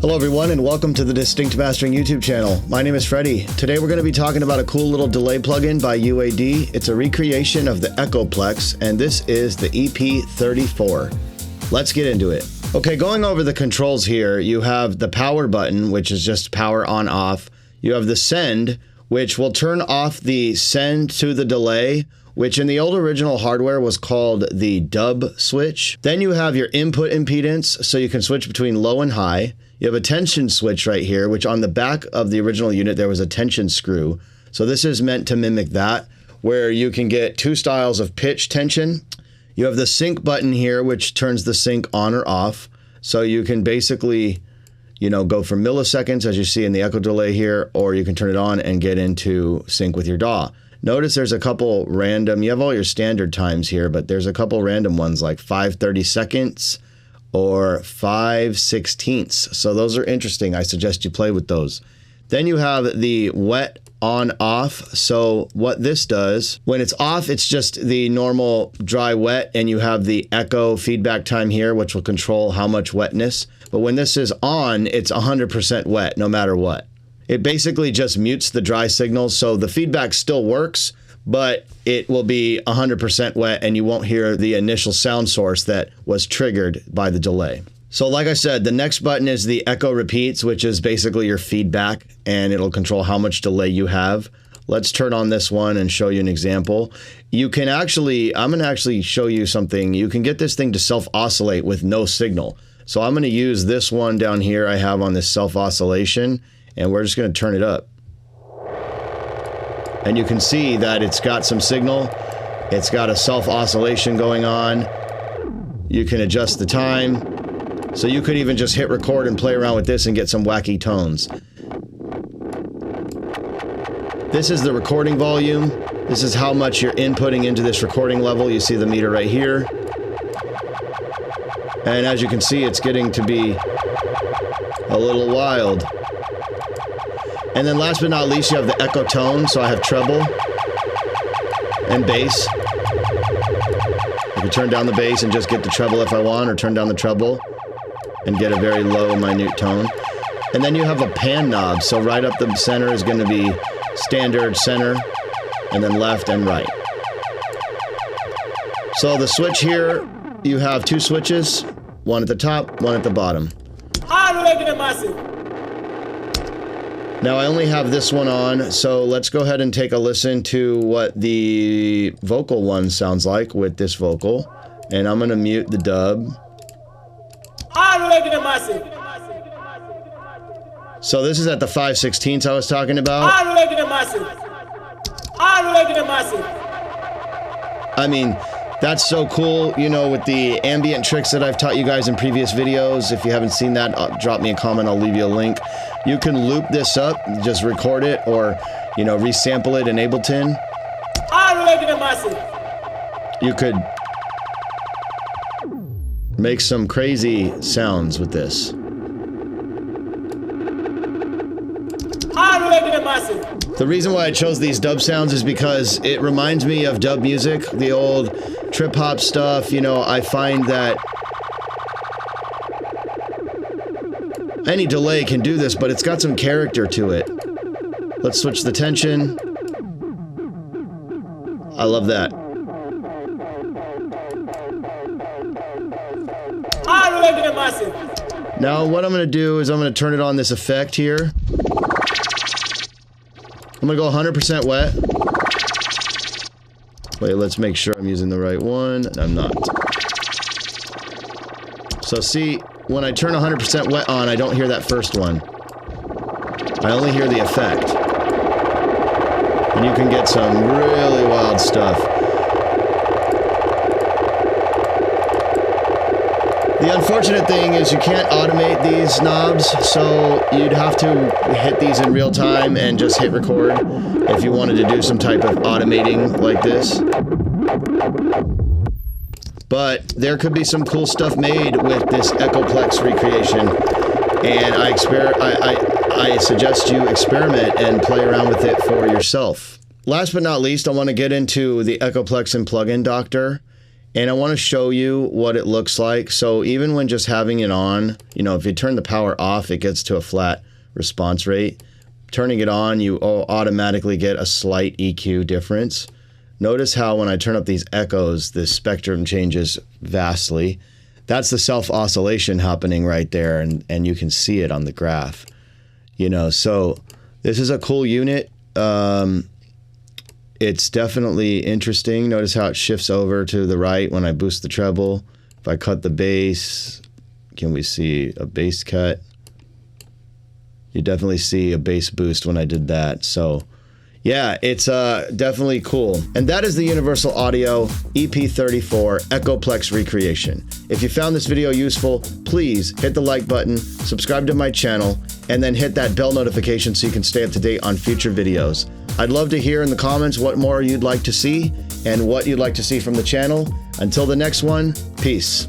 Hello everyone and welcome to the Distinct Mastering YouTube channel. My name is Freddie. Today we're going to be talking about a cool little delay plugin by UAD. It's a recreation of the Echoplex and this is the EP-34. Let's get into it. Okay, going over the controls here, you have the power button, which is just power on off. You have the send, which will turn off the send to the delay, which in the old original hardware was called the dub switch. Then you have your input impedance, so you can switch between low and high. You have a tension switch right here, which on the back of the original unit, there was a tension screw. So this is meant to mimic that, where you can get two styles of pitch tension. You have the sync button here, which turns the sync on or off. So you can basically, go for milliseconds, as you see in the echo delay here, or you can turn it on and get into sync with your DAW. Notice there's a couple random, you have all your standard times here, but there's a couple random ones like 5/32 or 5/16. So those are interesting. I suggest you play with those. Then you have the wet on off. So what this does, when it's off, it's just the normal dry wet, and you have the echo feedback time here, which will control how much wetness. But when this is on, it's 100% wet no matter what. It basically just mutes the dry signals, so the feedback still works, but it will be 100% wet and you won't hear the initial sound source that was triggered by the delay. So like I said, the next button is the echo repeats, which is basically your feedback, and it'll control how much delay you have. Let's turn on this one and show you an example. You can actually, I'm gonna actually show you something. You can get this thing to self-oscillate with no signal. So I'm gonna use this one down here I have on this self-oscillation, and we're just going to turn it up. And you can see that it's got some signal. It's got a self-oscillation going on. You can adjust the time. So you could even just hit record and play around with this and get some wacky tones. This is the recording volume. This is how much you're inputting into this recording level. You see the meter right here. And as you can see, it's getting to be a little wild. And then last but not least, you have the echo tone. So I have treble and bass. I can turn down the bass and just get the treble if I want, or turn down the treble and get a very low, minute tone. And then you have a pan knob. So right up the center is going to be standard center, and then left and right. So the switch here, you have two switches, one at the top, one at the bottom. Now I only have this one on, so let's go ahead and take a listen to what the vocal one sounds like with this vocal. And I'm gonna mute the dub. So this is at the 5/16 I was talking about. I mean, that's so cool, with the ambient tricks that I've taught you guys in previous videos. If you haven't seen that, drop me a comment, I'll leave you a link. You can loop this up, just record it, or, resample it in Ableton. You could make some crazy sounds with this. The reason why I chose these dub sounds is because it reminds me of dub music, the old trip hop stuff. I find that any delay can do this, but it's got some character to it. Let's switch the tension. I love that. Now what I'm going to do is I'm going to turn it on this effect here. I'm going to go 100% wet. Wait, let's make sure I'm using the right one. I'm not. So see, when I turn 100% wet on, I don't hear that first one. I only hear the effect. And you can get some really wild stuff. The unfortunate thing is you can't automate these knobs, so you'd have to hit these in real time and just hit record if you wanted to do some type of automating like this. But there could be some cool stuff made with this Echoplex recreation, and I suggest you experiment and play around with it for yourself. Last but not least, I want to get into the Echoplex and Plugin Doctor. And I want to show you what it looks like. So even when just having it on, you know, if you turn the power off, it gets to a flat response rate. Turning it on, you automatically get a slight EQ difference. Notice how when I turn up these echoes, the spectrum changes vastly. That's the self-oscillation happening right there, and you can see it on the graph. You know, so this is a cool unit. It's definitely interesting. Notice how it shifts over to the right when I boost the treble. If I cut the bass, can we see a bass cut? You definitely see a bass boost when I did that. So yeah, it's definitely cool. And that is the Universal Audio EP-34 Echoplex recreation. If you found this video useful, please hit the like button, subscribe to my channel, and then hit that bell notification so you can stay up to date on future videos. I'd love to hear in the comments what more you'd like to see and what you'd like to see from the channel. Until the next one, peace.